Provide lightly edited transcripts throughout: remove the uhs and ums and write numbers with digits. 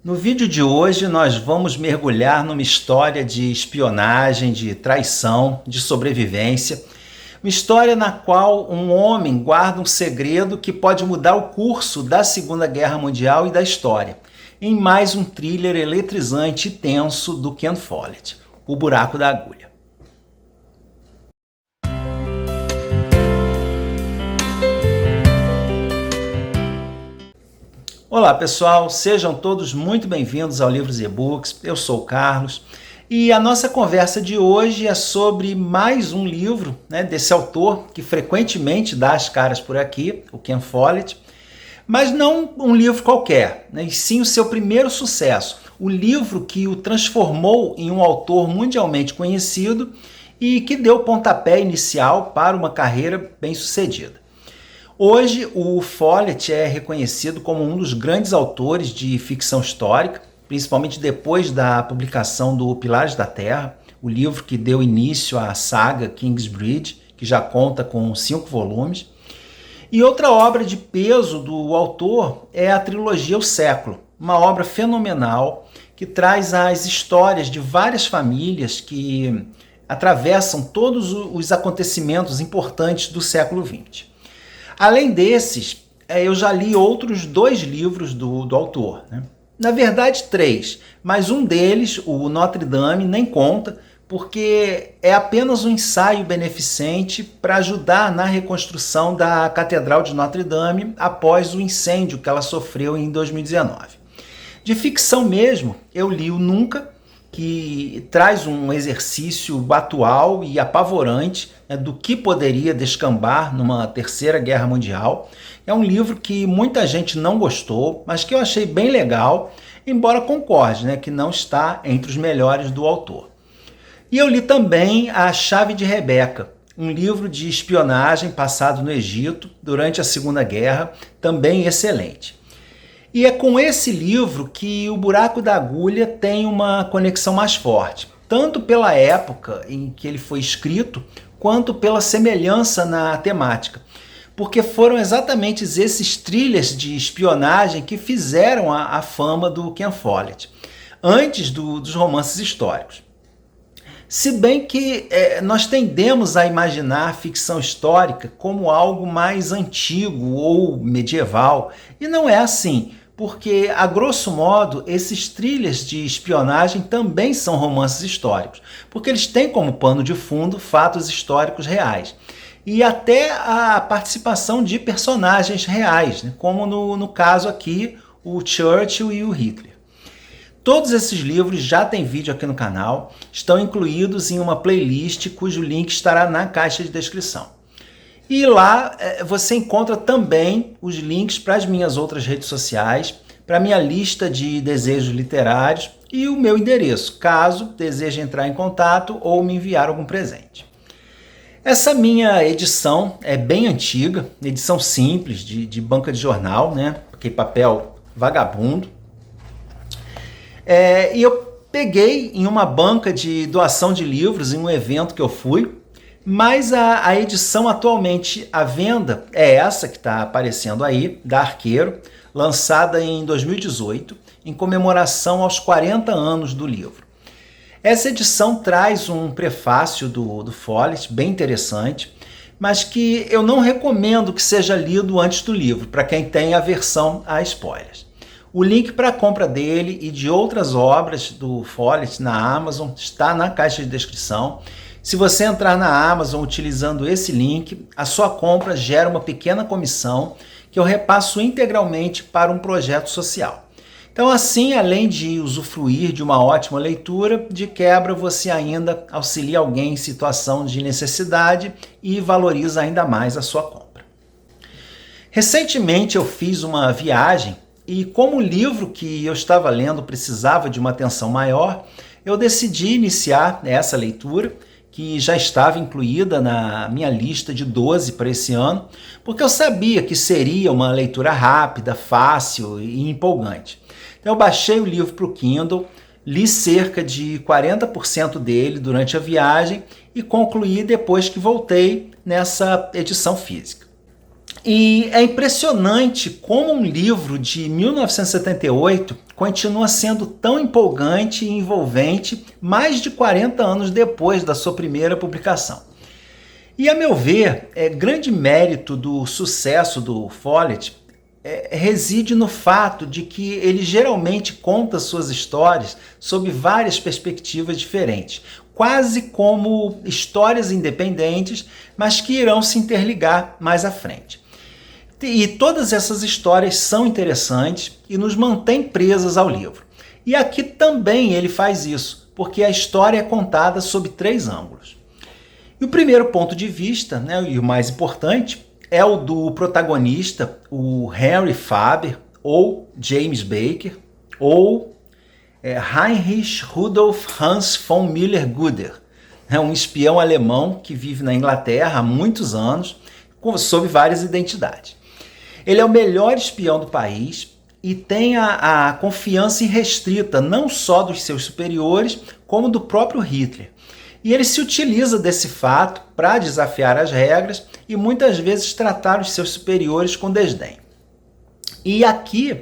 No vídeo de hoje nós vamos mergulhar numa história de espionagem, de traição, de sobrevivência. Uma história na qual um homem guarda um segredo que pode mudar o curso da Segunda Guerra Mundial e da história. Em mais um thriller eletrizante e tenso do Ken Follett, O Buraco da Agulha. Olá pessoal, sejam todos muito bem-vindos ao Livros e Books. Eu sou o Carlos e a nossa conversa de hoje é sobre mais um livro, desse autor que frequentemente dá as caras por aqui, o Ken Follett, mas não um livro qualquer, e sim o seu primeiro sucesso, o livro que o transformou em um autor mundialmente conhecido e que deu o pontapé inicial para uma carreira bem-sucedida. Hoje, o Follett é reconhecido como um dos grandes autores de ficção histórica, principalmente depois da publicação do Pilares da Terra, o livro que deu início à saga Kingsbridge, que já conta com 5 volumes. E outra obra de peso do autor é a trilogia O Século, uma obra fenomenal que traz as histórias de várias famílias que atravessam todos os acontecimentos importantes do século XX. Além desses, eu já li outros 2 livros do autor. Na verdade, 3, mas um deles, o Notre Dame, nem conta, porque é apenas um ensaio beneficente para ajudar na reconstrução da Catedral de Notre Dame após o incêndio que ela sofreu em 2019. De ficção mesmo, eu li o Nunca, que traz um exercício atual e apavorante do que poderia descambar numa terceira guerra mundial. É um livro que muita gente não gostou, mas que eu achei bem legal, embora concorde que não está entre os melhores do autor. E eu li também A Chave de Rebeca, um livro de espionagem passado no Egito durante a Segunda Guerra, também excelente. E é com esse livro que O Buraco da Agulha tem uma conexão mais forte, tanto pela época em que ele foi escrito, quanto pela semelhança na temática, porque foram exatamente esses thrillers de espionagem que fizeram a fama do Ken Follett, antes dos romances históricos. Se bem que nós tendemos a imaginar a ficção histórica como algo mais antigo ou medieval, e não é assim, porque, a grosso modo, esses thrillers de espionagem também são romances históricos, porque eles têm como pano de fundo fatos históricos reais, e até a participação de personagens reais, como no caso aqui, o Churchill e o Hitler. Todos esses livros já têm vídeo aqui no canal, estão incluídos em uma playlist cujo link estará na caixa de descrição. E lá você encontra também os links para as minhas outras redes sociais, para a minha lista de desejos literários e o meu endereço, caso deseje entrar em contato ou me enviar algum presente. Essa minha edição é bem antiga, edição simples, de banca de jornal, porque papel vagabundo. E eu peguei em uma banca de doação de livros em um evento que eu fui, mas a edição atualmente à venda é essa que está aparecendo aí, da Arqueiro, lançada em 2018, em comemoração aos 40 anos do livro. Essa edição traz um prefácio do Follett, bem interessante, mas que eu não recomendo que seja lido antes do livro, para quem tem aversão a spoilers. O link para a compra dele e de outras obras do Follett na Amazon está na caixa de descrição. Se você entrar na Amazon utilizando esse link, a sua compra gera uma pequena comissão que eu repasso integralmente para um projeto social. Então assim, além de usufruir de uma ótima leitura, de quebra você ainda auxilia alguém em situação de necessidade e valoriza ainda mais a sua compra. Recentemente eu fiz uma viagem e como o livro que eu estava lendo precisava de uma atenção maior, eu decidi iniciar essa leitura, que já estava incluída na minha lista de 12 para esse ano, porque eu sabia que seria uma leitura rápida, fácil e empolgante. Então eu baixei o livro para o Kindle, li cerca de 40% dele durante a viagem e concluí depois que voltei nessa edição física. E é impressionante como um livro de 1978 continua sendo tão empolgante e envolvente mais de 40 anos depois da sua primeira publicação. E, a meu ver, grande mérito do sucesso do Follett reside no fato de que ele geralmente conta suas histórias sob várias perspectivas diferentes, quase como histórias independentes, mas que irão se interligar mais à frente. E todas essas histórias são interessantes e nos mantêm presas ao livro. E aqui também ele faz isso, porque a história é contada sob 3 ângulos. E o primeiro ponto de vista, e o mais importante, é o do protagonista, o Henry Faber, ou James Baker, ou Heinrich Rudolf Hans von Müller-Güder, um espião alemão que vive na Inglaterra há muitos anos, sob várias identidades. Ele é o melhor espião do país e tem a confiança irrestrita não só dos seus superiores, como do próprio Hitler. E ele se utiliza desse fato para desafiar as regras e muitas vezes tratar os seus superiores com desdém. E aqui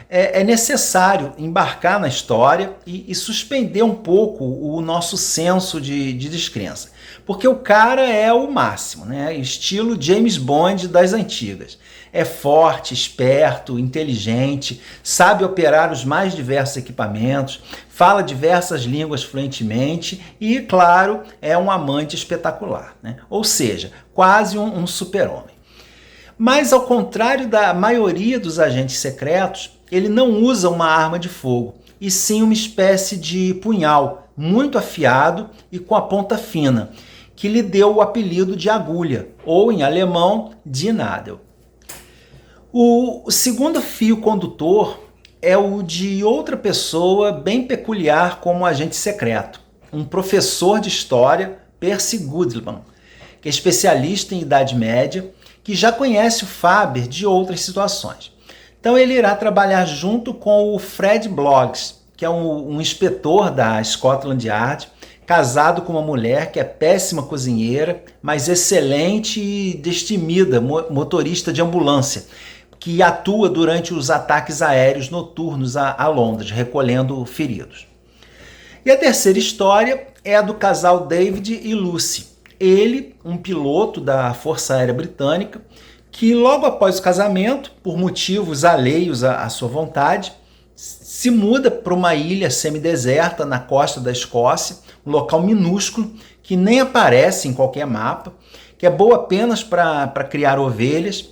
é necessário embarcar na história e suspender um pouco o nosso senso de descrença. Porque o cara é o máximo, estilo James Bond das antigas. É forte, esperto, inteligente, sabe operar os mais diversos equipamentos, fala diversas línguas fluentemente e, claro, é um amante espetacular. Ou seja, quase um super-homem. Mas, ao contrário da maioria dos agentes secretos, ele não usa uma arma de fogo, e sim uma espécie de punhal muito afiado e com a ponta fina, que lhe deu o apelido de agulha, ou em alemão, Die Nadel. O segundo fio condutor é o de outra pessoa bem peculiar como agente secreto, um professor de história, Percy Goodman, que é especialista em Idade Média, que já conhece o Faber de outras situações. Então ele irá trabalhar junto com o Fred Bloggs, que é um inspetor da Scotland Yard, casado com uma mulher que é péssima cozinheira, mas excelente e destemida motorista de ambulância, que atua durante os ataques aéreos noturnos a Londres, recolhendo feridos. E a terceira história é a do casal David e Lucy. Ele, um piloto da Força Aérea Britânica, que logo após o casamento, por motivos alheios à sua vontade, se muda para uma ilha semideserta na costa da Escócia, um local minúsculo que nem aparece em qualquer mapa, que é boa apenas para criar ovelhas,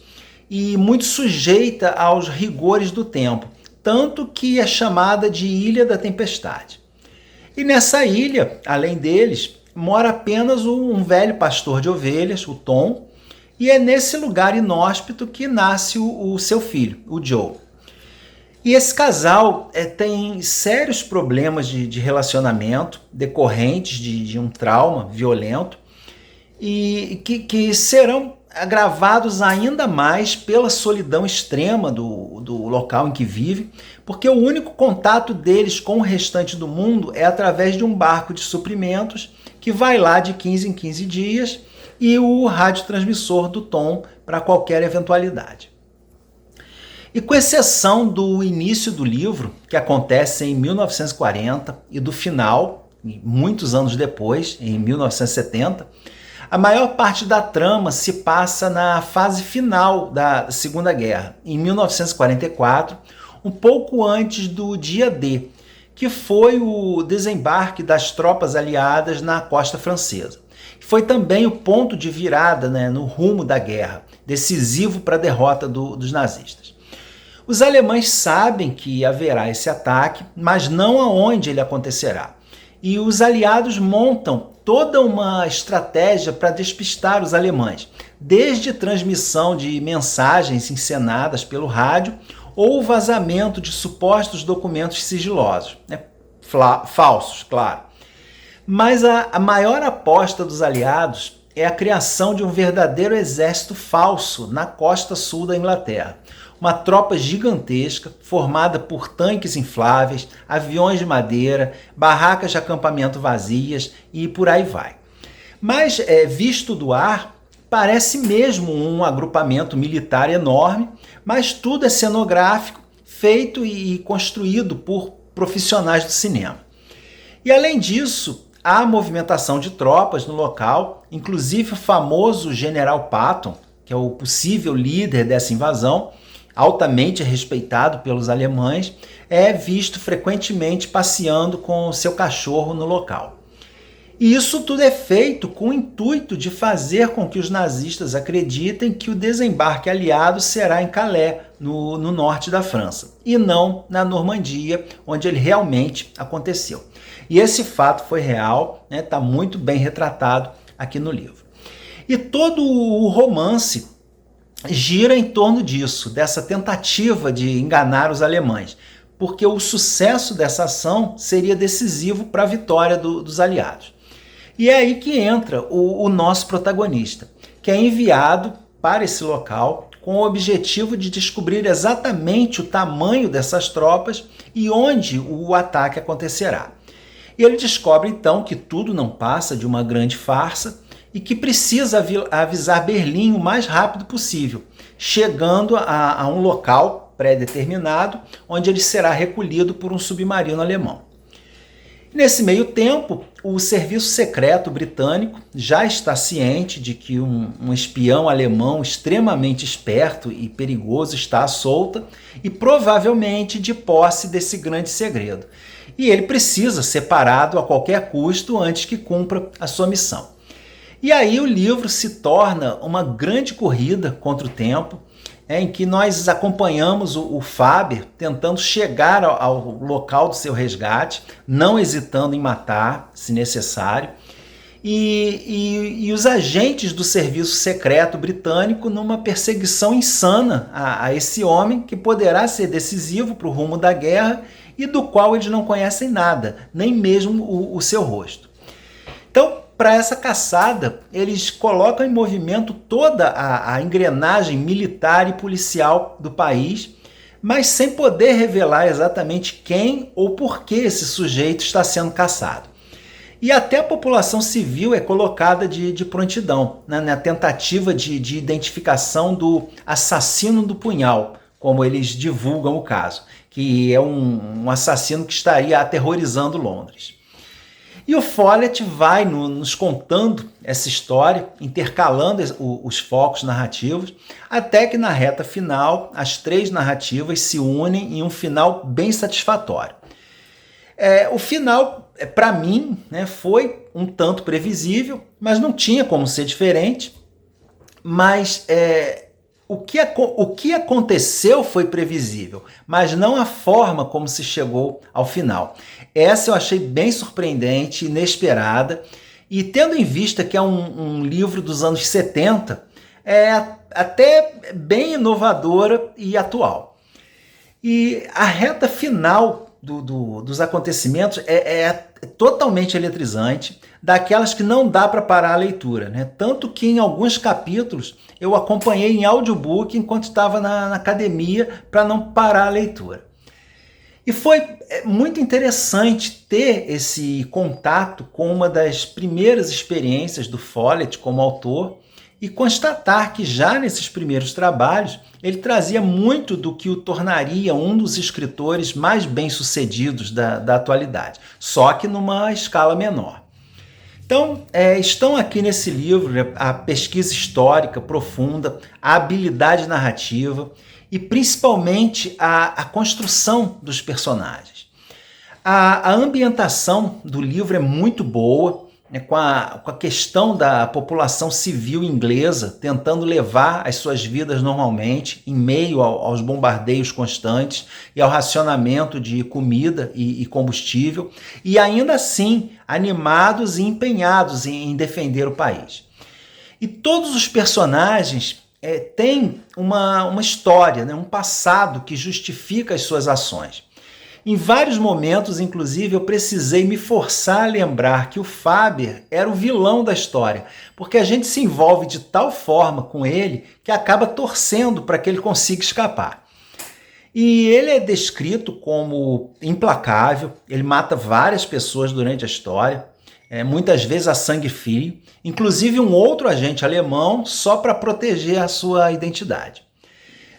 e muito sujeita aos rigores do tempo, tanto que é chamada de Ilha da Tempestade. E nessa ilha, além deles, mora apenas um velho pastor de ovelhas, o Tom, e é nesse lugar inóspito que nasce o seu filho, o Joe. E esse casal tem sérios problemas de relacionamento decorrentes de um trauma violento e que serão agravados ainda mais pela solidão extrema do local em que vive, porque o único contato deles com o restante do mundo é através de um barco de suprimentos que vai lá de 15 em 15 dias e o radiotransmissor do Tom para qualquer eventualidade. E com exceção do início do livro, que acontece em 1940, e do final, muitos anos depois, em 1970, a maior parte da trama se passa na fase final da Segunda Guerra, em 1944, um pouco antes do dia D, que foi o desembarque das tropas aliadas na costa francesa. Foi também o ponto de virada no rumo da guerra, decisivo para a derrota dos nazistas. Os alemães sabem que haverá esse ataque, mas não aonde ele acontecerá. E os aliados montam toda uma estratégia para despistar os alemães, desde transmissão de mensagens encenadas pelo rádio ou vazamento de supostos documentos sigilosos, falsos, claro. Mas a maior aposta dos aliados é a criação de um verdadeiro exército falso na costa sul da Inglaterra. Uma tropa gigantesca, formada por tanques infláveis, aviões de madeira, barracas de acampamento vazias e por aí vai. Mas, visto do ar, parece mesmo um agrupamento militar enorme, mas tudo é cenográfico, feito e construído por profissionais do cinema. E além disso, há movimentação de tropas no local, inclusive o famoso General Patton, que é o possível líder dessa invasão, altamente respeitado pelos alemães, é visto frequentemente passeando com seu cachorro no local. E isso tudo é feito com o intuito de fazer com que os nazistas acreditem que o desembarque aliado será em Calais, no norte da França, e não na Normandia, onde ele realmente aconteceu. E esse fato foi real, está muito bem retratado aqui no livro. E todo o romance gira em torno disso, dessa tentativa de enganar os alemães, porque o sucesso dessa ação seria decisivo para a vitória dos aliados. E é aí que entra o nosso protagonista, que é enviado para esse local com o objetivo de descobrir exatamente o tamanho dessas tropas e onde o ataque acontecerá. E ele descobre então que tudo não passa de uma grande farsa e que precisa avisar Berlim o mais rápido possível, chegando a um local pré-determinado, onde ele será recolhido por um submarino alemão. Nesse meio tempo, o serviço secreto britânico já está ciente de que um espião alemão extremamente esperto e perigoso está à solta e provavelmente de posse desse grande segredo. E ele precisa ser parado a qualquer custo antes que cumpra a sua missão. E aí o livro se torna uma grande corrida contra o tempo, em que nós acompanhamos o Faber tentando chegar ao local do seu resgate, não hesitando em matar, se necessário, e os agentes do serviço secreto britânico numa perseguição insana a esse homem que poderá ser decisivo para o rumo da guerra e do qual eles não conhecem nada, nem mesmo o seu rosto. Então, para essa caçada, eles colocam em movimento toda a engrenagem militar e policial do país, mas sem poder revelar exatamente quem ou por que esse sujeito está sendo caçado. E até a população civil é colocada de prontidão, né, na tentativa de identificação do assassino do punhal, como eles divulgam o caso, que é um assassino que estaria aterrorizando Londres. E o Follett vai nos contando essa história, intercalando os focos narrativos, até que na reta final as três narrativas se unem em um final bem satisfatório. O final, para mim, né, foi um tanto previsível, mas não tinha como ser diferente. Mas o que aconteceu foi previsível, mas não a forma como se chegou ao final. Essa eu achei bem surpreendente, inesperada, e tendo em vista que é um livro dos anos 70, é até bem inovadora e atual. E a reta final dos acontecimentos é totalmente eletrizante, daquelas que não dá para parar a leitura, né? Tanto que em alguns capítulos eu acompanhei em audiobook enquanto estava na academia para não parar a leitura. E foi muito interessante ter esse contato com uma das primeiras experiências do Follett como autor e constatar que já nesses primeiros trabalhos ele trazia muito do que o tornaria um dos escritores mais bem-sucedidos da atualidade, só que numa escala menor. Então, estão aqui nesse livro a pesquisa histórica profunda, a habilidade narrativa e principalmente a construção dos personagens. A ambientação do livro é muito boa, né, com a questão da população civil inglesa tentando levar as suas vidas normalmente, em meio aos bombardeios constantes e ao racionamento de comida e combustível, e ainda assim animados e empenhados em defender o país. E todos os personagens têm uma história, né, um passado que justifica as suas ações. Em vários momentos, inclusive, eu precisei me forçar a lembrar que o Faber era o vilão da história, porque a gente se envolve de tal forma com ele que acaba torcendo para que ele consiga escapar. E ele é descrito como implacável, ele mata várias pessoas durante a história, muitas vezes a sangue frio, inclusive um outro agente alemão só para proteger a sua identidade.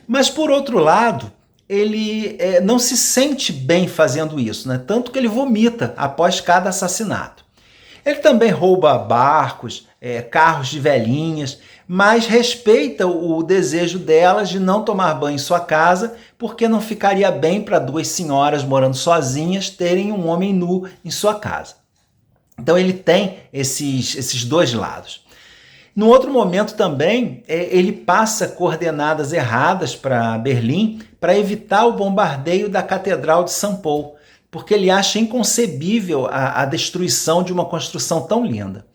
Mas, por outro lado, ele não se sente bem fazendo isso, né? Tanto que ele vomita após cada assassinato. Ele também rouba barcos, carros de velhinhas, mas respeita o desejo delas de não tomar banho em sua casa, porque não ficaria bem para duas senhoras morando sozinhas terem um homem nu em sua casa. Então ele tem esses dois lados. No outro momento também, ele passa coordenadas erradas para Berlim para evitar o bombardeio da Catedral de São Paulo, porque ele acha inconcebível a destruição de uma construção tão linda.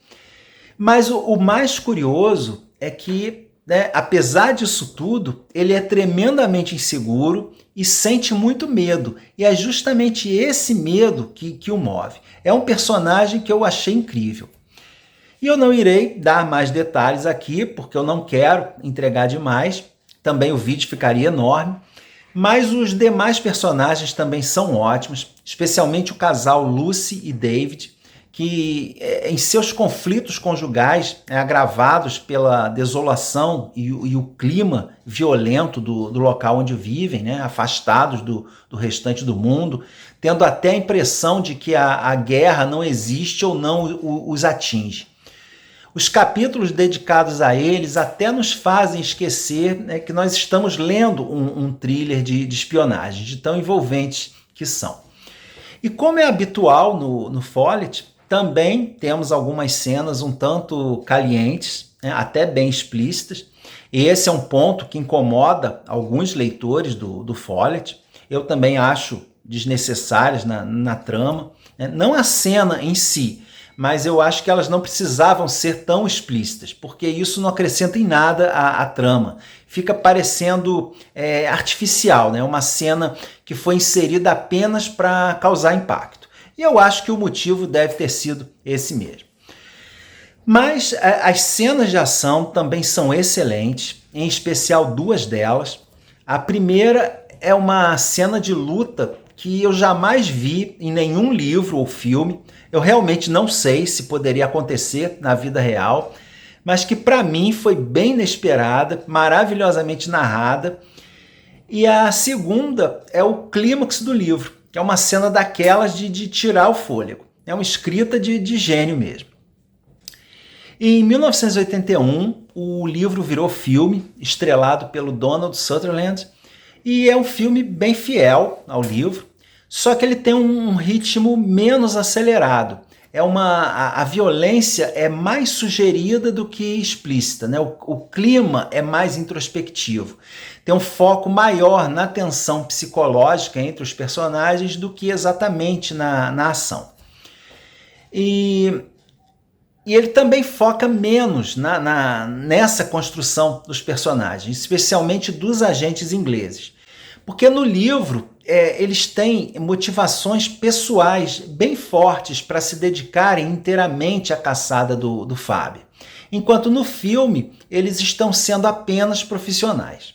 Mas o mais curioso é que, apesar disso tudo, ele é tremendamente inseguro e sente muito medo. E é justamente esse medo que o move. É um personagem que eu achei incrível. E eu não irei dar mais detalhes aqui, porque eu não quero entregar demais. Também o vídeo ficaria enorme. Mas os demais personagens também são ótimos, especialmente o casal Lucy e David, que em seus conflitos conjugais, agravados pela desolação e o clima violento do local onde vivem, afastados do restante do mundo, tendo até a impressão de que a guerra não existe ou não os atinge. Os capítulos dedicados a eles até nos fazem esquecer que nós estamos lendo um thriller de espionagem, de tão envolventes que são. E como é habitual no Follett, também temos algumas cenas um tanto calientes, até bem explícitas. E esse é um ponto que incomoda alguns leitores do Follett. Eu também acho desnecessárias na trama. Não a cena em si, mas eu acho que elas não precisavam ser tão explícitas, porque isso não acrescenta em nada à trama. Fica parecendo artificial, uma cena que foi inserida apenas para causar impacto. E eu acho que o motivo deve ter sido esse mesmo. Mas as cenas de ação também são excelentes, em especial duas delas. A primeira é uma cena de luta que eu jamais vi em nenhum livro ou filme. Eu realmente não sei se poderia acontecer na vida real, mas que para mim foi bem inesperada, maravilhosamente narrada. E a segunda é o clímax do livro, que é uma cena daquelas de tirar o fôlego. É uma escrita de gênio mesmo. Em 1981, o livro virou filme, estrelado pelo Donald Sutherland, e é um filme bem fiel ao livro, só que ele tem um ritmo menos acelerado. A violência é mais sugerida do que explícita, O clima é mais introspectivo. Tem um foco maior na tensão psicológica entre os personagens do que exatamente na ação. E ele também foca menos nessa construção dos personagens, especialmente dos agentes ingleses. Porque no livro eles têm motivações pessoais bem fortes para se dedicarem inteiramente à caçada do Fábio, enquanto no filme eles estão sendo apenas profissionais.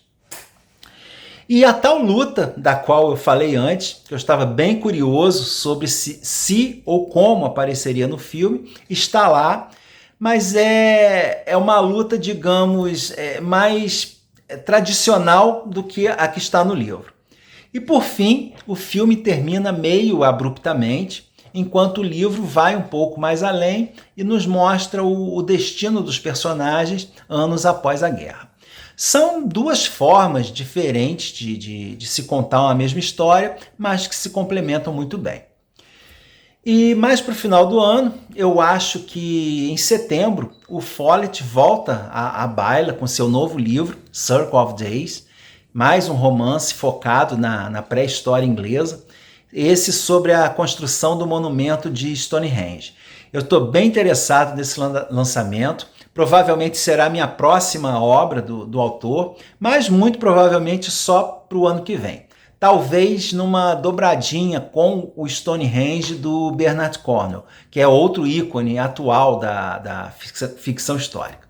E a tal luta, da qual eu falei antes, que eu estava bem curioso sobre se ou como apareceria no filme, está lá, mas é uma luta, digamos, mais tradicional do que a que está no livro. E por fim, o filme termina meio abruptamente, enquanto o livro vai um pouco mais além e nos mostra o destino dos personagens anos após a guerra. São duas formas diferentes de se contar uma mesma história, mas que se complementam muito bem. E mais para o final do ano, eu acho que em setembro o Follett volta à baila com seu novo livro, Circle of Days, mais um romance focado na pré-história inglesa, esse sobre a construção do monumento de Stonehenge. Eu estou bem interessado nesse lançamento, provavelmente será a minha próxima obra do autor, mas muito provavelmente só para o ano que vem. Talvez numa dobradinha com o Stonehenge do Bernard Cornwell, que é outro ícone atual da ficção histórica.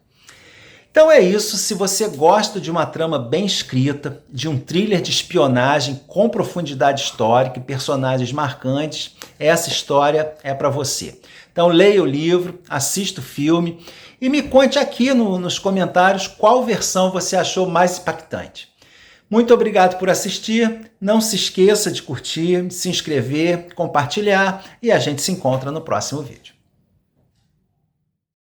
Então é isso, se você gosta de uma trama bem escrita, de um thriller de espionagem com profundidade histórica e personagens marcantes, essa história é para você. Então leia o livro, assista o filme e me conte aqui nos comentários qual versão você achou mais impactante. Muito obrigado por assistir, não se esqueça de curtir, se inscrever, compartilhar e a gente se encontra no próximo vídeo.